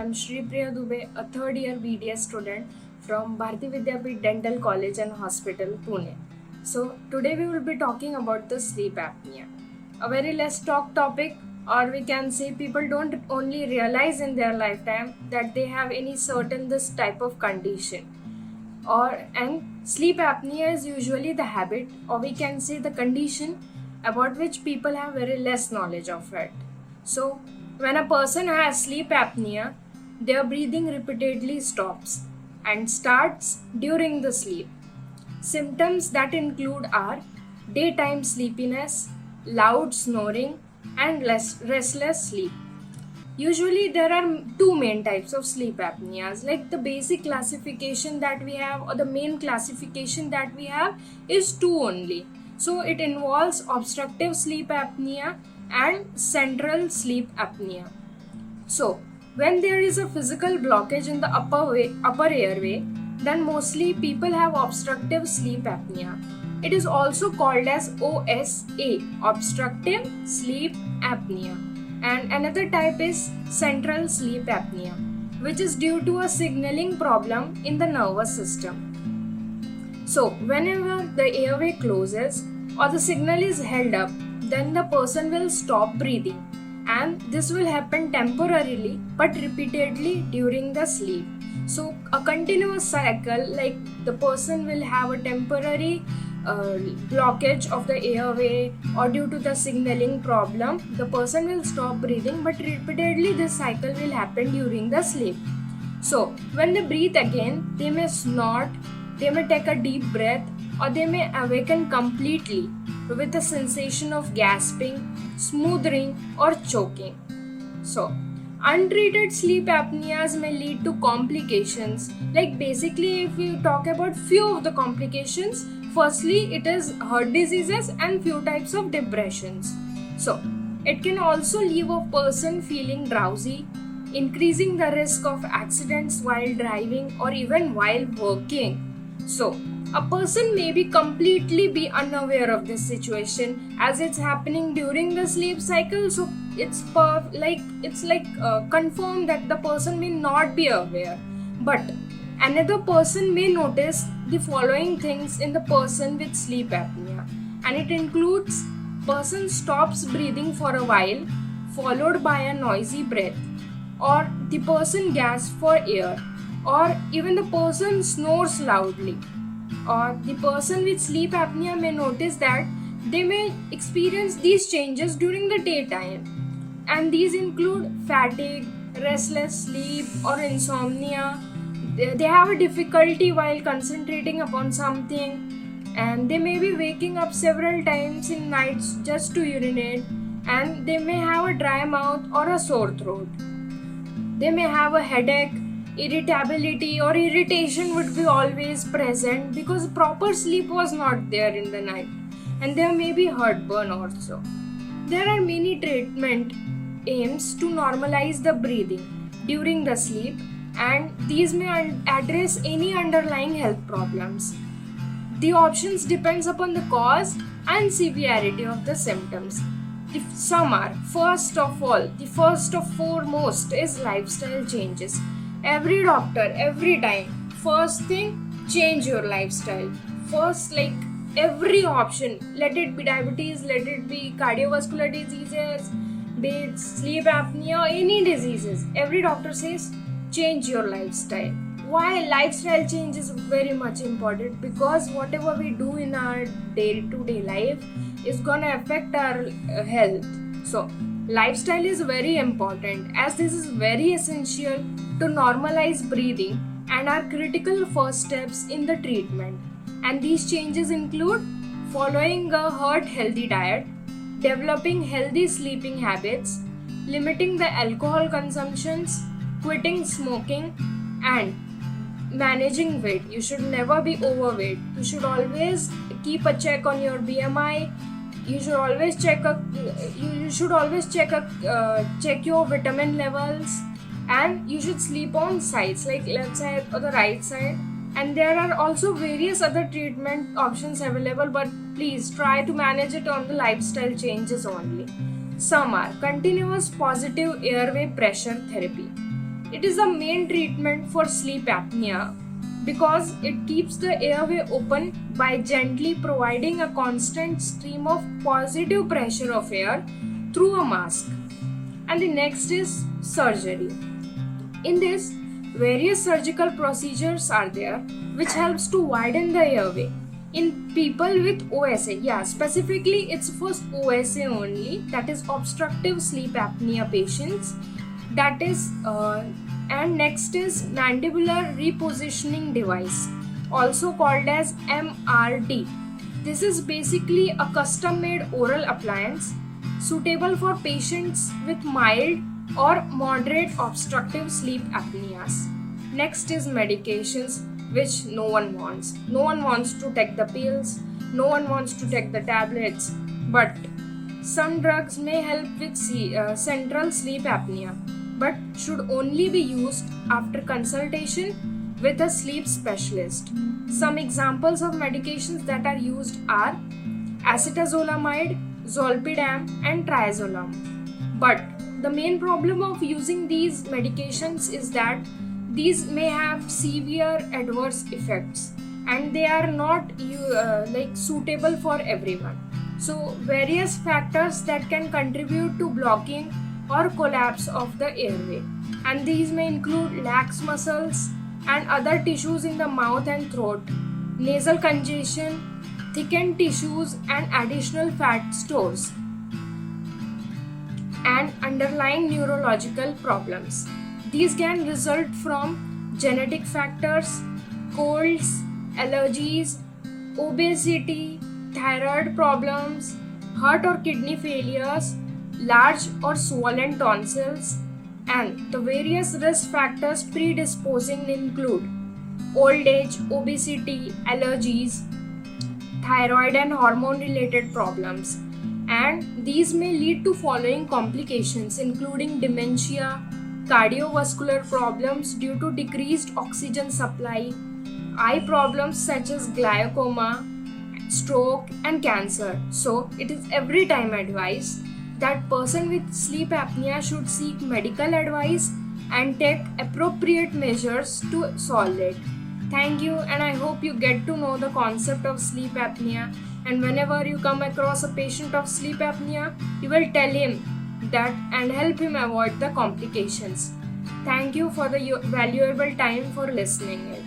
am Shri Priya Dubey, a third year BDS student from Bharati Vidyapeeth Dental College and Hospital, Pune. So, today we will be talking about the sleep apnea. A very less talk topic, or we can say people don't only realize in their lifetime that they have any certain this type of condition. And sleep apnea is usually the habit, or we can say the condition about which people have very less knowledge of it. So, when a person has sleep apnea, their breathing repeatedly stops and starts during the sleep. Symptoms that include are daytime sleepiness, loud snoring, and restless sleep. Usually, there are two main types of sleep apneas. Like the basic classification that we have, or the main classification that we have, is two only. So, it involves obstructive sleep apnea and central sleep apnea. So, when there is a physical blockage in the upper airway, then mostly people have obstructive sleep apnea. It is also called as OSA, obstructive sleep apnea. And another type is central sleep apnea, which is due to a signaling problem in the nervous system. So, whenever the airway closes or the signal is held up, then the person will stop breathing, and this will happen temporarily but repeatedly during the sleep. So, a continuous cycle, like the person will have a temporary blockage of the airway, or due to the signaling problem, the person will stop breathing, but repeatedly this cycle will happen during the sleep. So, when they breathe again, they may snort, they may take a deep breath, or they may awaken completely with a sensation of gasping, smothering, or choking. So, untreated sleep apneas may lead to complications. Like basically, if we talk about few of the complications, firstly, it is heart diseases and few types of depressions. So, it can also leave a person feeling drowsy, increasing the risk of accidents while driving or even while working. So, a person may be completely unaware of this situation as it's happening during the sleep cycle. So, it's confirmed that the person may not be aware. But another person may notice the following things in the person with sleep apnea, and it includes: person stops breathing for a while, followed by a noisy breath, or the person gasps for air, or even the person snores loudly. Or the person with sleep apnea may notice that they may experience these changes during the daytime, and these include fatigue, restless sleep, or insomnia. They have a difficulty while concentrating upon something, and they may be waking up several times in nights just to urinate, and they may have a dry mouth or a sore throat. They may have a headache, irritability or irritation would be always present because proper sleep was not there in the night, and there may be heartburn also. There are many treatment aims to normalize the breathing during the sleep, and these may address any underlying health problems. The options depends upon the cause and severity of the symptoms. If some are, first of all, the first of foremost is lifestyle changes. Every doctor, every time, first thing, change your lifestyle. First, like every option, let it be diabetes, let it be cardiovascular diseases, be it sleep apnea, any diseases. Every doctor says, change your lifestyle. Why lifestyle change is very much important? Because whatever we do in our day-to-day life is gonna affect our health. So, lifestyle is very important, as this is very essential to normalize breathing and are critical first steps in the treatment. And these changes include following a heart healthy diet, developing healthy sleeping habits, limiting the alcohol consumptions, quitting smoking, and managing weight. You should never be overweight. You should always keep a check on your BMI. You should always check your vitamin levels, and you should sleep on sides like left side or the right side. And there are also various other treatment options available, but please try to manage it on the lifestyle changes only. Some are continuous positive airway pressure therapy. It is the main treatment for sleep apnea because it keeps the airway open by gently providing a constant stream of positive pressure of air through a mask. And the next is surgery. In this, various surgical procedures are there which helps to widen the airway. In people with OSA, specifically it's for OSA only, that is obstructive sleep apnea patients. That is, and next is mandibular repositioning device, also called as MRD. This is basically a custom-made oral appliance suitable for patients with mild or moderate obstructive sleep apneas. Next is medications, which no one wants. No one wants to take the pills, no one wants to take the tablets, but some drugs may help with central sleep apnea, but should only be used after consultation with a sleep specialist. Some examples of medications that are used are acetazolamide, zolpidem, and triazolam. But the main problem of using these medications is that these may have severe adverse effects and they are not suitable for everyone. So various factors that can contribute to blocking or collapse of the airway, and these may include lax muscles and other tissues in the mouth and throat, nasal congestion, thickened tissues and additional fat stores, and underlying neurological problems. These can result from genetic factors, colds, allergies, obesity, thyroid problems, heart or kidney failures, large or swollen tonsils, and the various risk factors predisposing include old age, obesity, allergies, thyroid and hormone related problems, and these may lead to following complications including dementia, cardiovascular problems due to decreased oxygen supply, eye problems such as glaucoma, stroke and cancer. So it is every time advised that person with sleep apnea should seek medical advice and take appropriate measures to solve it. Thank you, and I hope you get to know the concept of sleep apnea, and whenever you come across a patient of sleep apnea, you will tell him that and help him avoid the complications. Thank you for the valuable time for listening it.